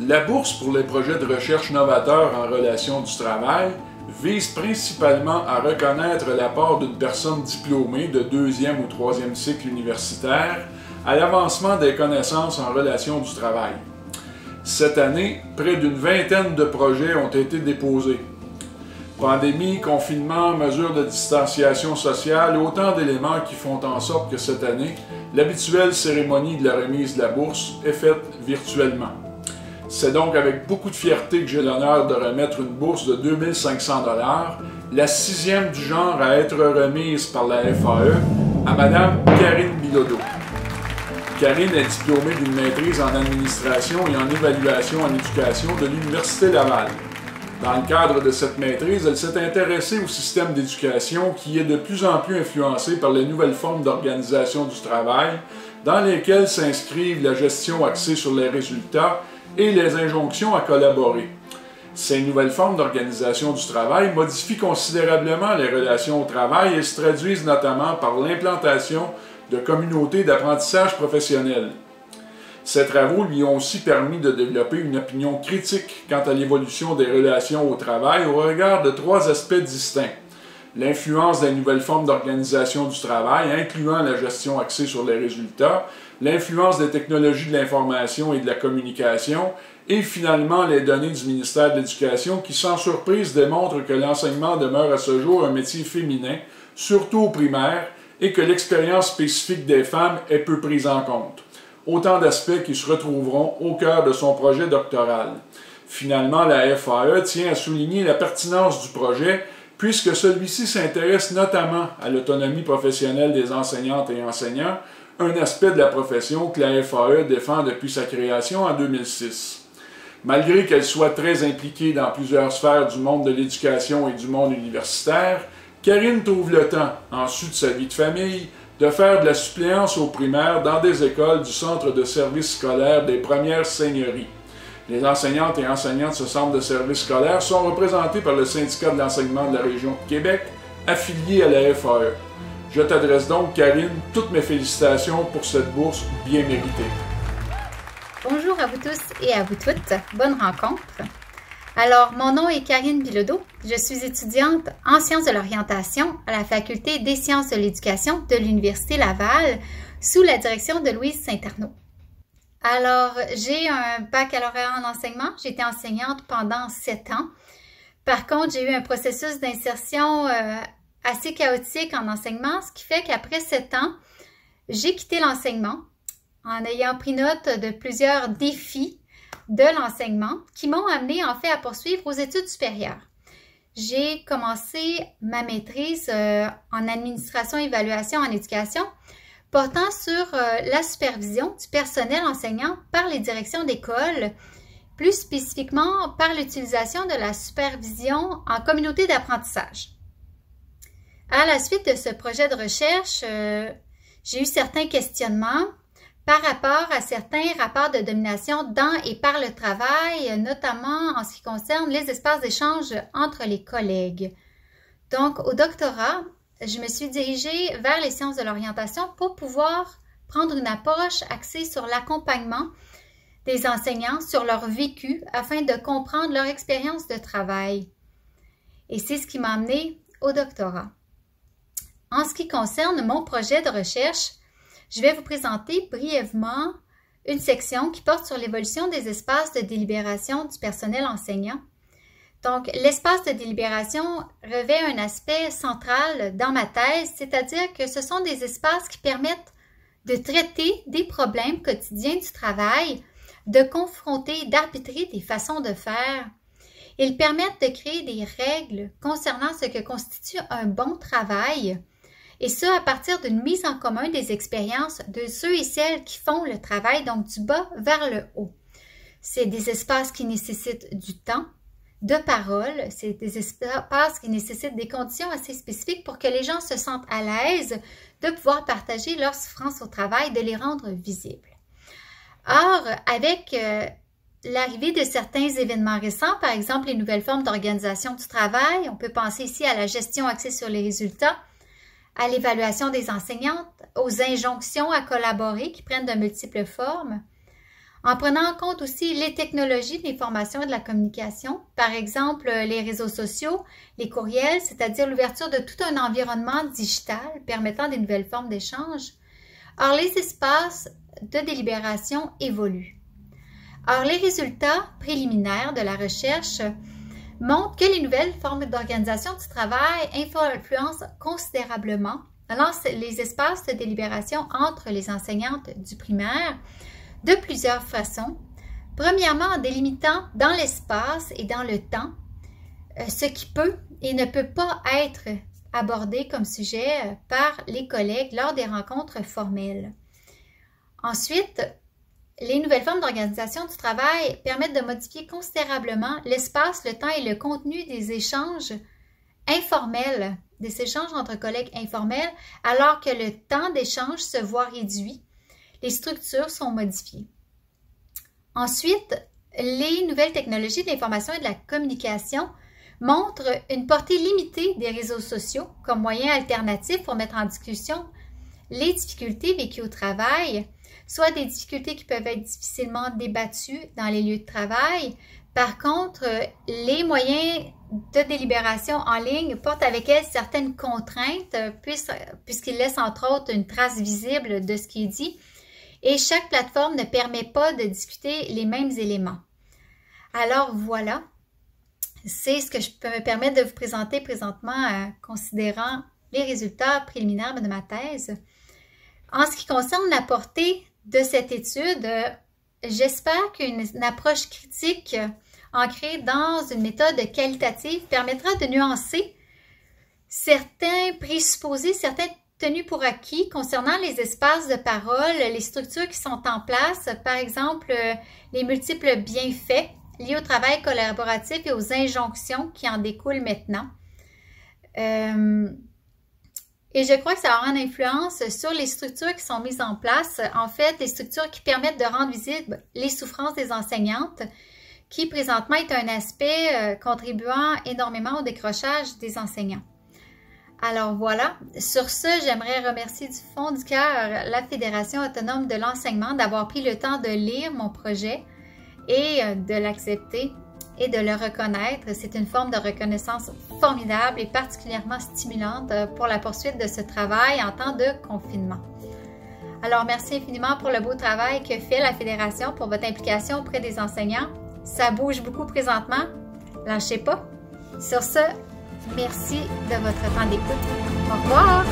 La bourse pour les projets de recherche novateurs en relation du travail vise principalement à reconnaître l'apport d'une personne diplômée de deuxième ou troisième cycle universitaire à l'avancement des connaissances en relation du travail. Cette année, près d'une vingtaine de projets ont été déposés. Pandémie, confinement, mesures de distanciation sociale, autant d'éléments qui font en sorte que cette année, l'habituelle cérémonie de la remise de la bourse est faite virtuellement. C'est donc avec beaucoup de fierté que j'ai l'honneur de remettre une bourse de 2500 $, la sixième du genre à être remise par la FAE, à Mme Karine Bilodeau. Karine est diplômée d'une maîtrise en administration et en évaluation en éducation de l'Université Laval. Dans le cadre de cette maîtrise, elle s'est intéressée au système d'éducation qui est de plus en plus influencé par les nouvelles formes d'organisation du travail, dans lesquelles s'inscrivent la gestion axée sur les résultats et les injonctions à collaborer. Ces nouvelles formes d'organisation du travail modifient considérablement les relations au travail et se traduisent notamment par l'implantation de communautés d'apprentissage professionnel. Ces travaux lui ont aussi permis de développer une opinion critique quant à l'évolution des relations au travail au regard de trois aspects distincts. L'influence des nouvelles formes d'organisation du travail, incluant la gestion axée sur les résultats, l'influence des technologies de l'information et de la communication, et finalement les données du ministère de l'Éducation qui, sans surprise, démontrent que l'enseignement demeure à ce jour un métier féminin, surtout au primaire, et que l'expérience spécifique des femmes est peu prise en compte. Autant d'aspects qui se retrouveront au cœur de son projet doctoral. Finalement, la FAE tient à souligner la pertinence du projet puisque celui-ci s'intéresse notamment à l'autonomie professionnelle des enseignantes et enseignants, un aspect de la profession que la FAE défend depuis sa création en 2006. Malgré qu'elle soit très impliquée dans plusieurs sphères du monde de l'éducation et du monde universitaire, Karine trouve le temps, en sus de sa vie de famille, de faire de la suppléance aux primaires dans des écoles du centre de services scolaires des premières seigneuries. Les enseignantes et enseignants de ce centre de services scolaires sont représentés par le syndicat de l'enseignement de la région de Québec, affilié à la FAE. Je t'adresse donc, Karine, toutes mes félicitations pour cette bourse bien méritée. Bonjour à vous tous et à vous toutes. Bonne rencontre. Alors, mon nom est Karine Bilodeau. Je suis étudiante en sciences de l'orientation à la Faculté des sciences de l'éducation de l'Université Laval sous la direction de Louise Saint-Arnaud. Alors, j'ai un baccalauréat en enseignement. J'ai été enseignante pendant 7 ans. Par contre, j'ai eu un processus d'insertion assez chaotique en enseignement, ce qui fait qu'après 7 ans, j'ai quitté l'enseignement en ayant pris note de plusieurs défis de l'enseignement qui m'ont amené en fait à poursuivre aux études supérieures. J'ai commencé ma maîtrise en administration et évaluation en éducation portant sur la supervision du personnel enseignant par les directions d'école, plus spécifiquement par l'utilisation de la supervision en communauté d'apprentissage. À la suite de ce projet de recherche, j'ai eu certains questionnements par rapport à certains rapports de domination dans et par le travail, notamment en ce qui concerne les espaces d'échange entre les collègues. Donc, au doctorat, je me suis dirigée vers les sciences de l'orientation pour pouvoir prendre une approche axée sur l'accompagnement des enseignants sur leur vécu afin de comprendre leur expérience de travail. Et c'est ce qui m'a amenée au doctorat. En ce qui concerne mon projet de recherche, je vais vous présenter brièvement une section qui porte sur l'évolution des espaces de délibération du personnel enseignant. Donc, l'espace de délibération revêt un aspect central dans ma thèse, c'est-à-dire que ce sont des espaces qui permettent de traiter des problèmes quotidiens du travail, de confronter, d'arbitrer des façons de faire. Ils permettent de créer des règles concernant ce que constitue un bon travail, et ce, à partir d'une mise en commun des expériences de ceux et celles qui font le travail, donc du bas vers le haut. C'est des espaces qui nécessitent du temps, de parole, c'est des espaces qui nécessitent des conditions assez spécifiques pour que les gens se sentent à l'aise de pouvoir partager leurs souffrances au travail, de les rendre visibles. Or, avec l'arrivée de certains événements récents, par exemple les nouvelles formes d'organisation du travail, on peut penser ici à la gestion axée sur les résultats, à l'évaluation des enseignantes, aux injonctions à collaborer qui prennent de multiples formes. en prenant en compte aussi les technologies de l'information et de la communication, par exemple les réseaux sociaux, les courriels, c'est-à-dire l'ouverture de tout un environnement digital permettant des nouvelles formes d'échange. Or, les espaces de délibération évoluent. Or, les résultats préliminaires de la recherche montrent que les nouvelles formes d'organisation du travail influencent considérablement les espaces de délibération entre les enseignantes du primaire de plusieurs façons. Premièrement, en délimitant dans l'espace et dans le temps ce qui peut et ne peut pas être abordé comme sujet par les collègues lors des rencontres formelles. Ensuite, les nouvelles formes d'organisation du travail permettent de modifier considérablement l'espace, le temps et le contenu des échanges informels, des échanges entre collègues informels, alors que le temps d'échange se voit réduit. Les structures sont modifiées. Ensuite, les nouvelles technologies de l'information et de la communication montrent une portée limitée des réseaux sociaux comme moyen alternatif pour mettre en discussion les difficultés vécues au travail, soit des difficultés qui peuvent être difficilement débattues dans les lieux de travail. Par contre, les moyens de délibération en ligne portent avec elles certaines contraintes puisqu'ils laissent entre autres une trace visible de ce qui est dit et chaque plateforme ne permet pas de discuter les mêmes éléments. Alors voilà, c'est ce que je peux me permettre de vous présenter présentement considérant les résultats préliminaires de ma thèse. En ce qui concerne la portée de cette étude, j'espère qu'une approche critique ancrée dans une méthode qualitative permettra de nuancer certains présupposés, certains tenus pour acquis concernant les espaces de parole, les structures qui sont en place, par exemple les multiples bienfaits liés au travail collaboratif et aux injonctions qui en découlent maintenant. Et je crois que ça aura une influence sur les structures qui sont mises en place. En fait, les structures qui permettent de rendre visibles les souffrances des enseignantes, qui présentement est un aspect contribuant énormément au décrochage des enseignants. Alors voilà, sur ce, j'aimerais remercier du fond du cœur la Fédération autonome de l'enseignement d'avoir pris le temps de lire mon projet et de l'accepter et de le reconnaître. C'est une forme de reconnaissance formidable et particulièrement stimulante pour la poursuite de ce travail en temps de confinement. Alors, merci infiniment pour le beau travail que fait la Fédération, pour votre implication auprès des enseignants. Ça bouge beaucoup présentement. Lâchez pas. Sur ce, merci de votre temps d'écoute. Au revoir!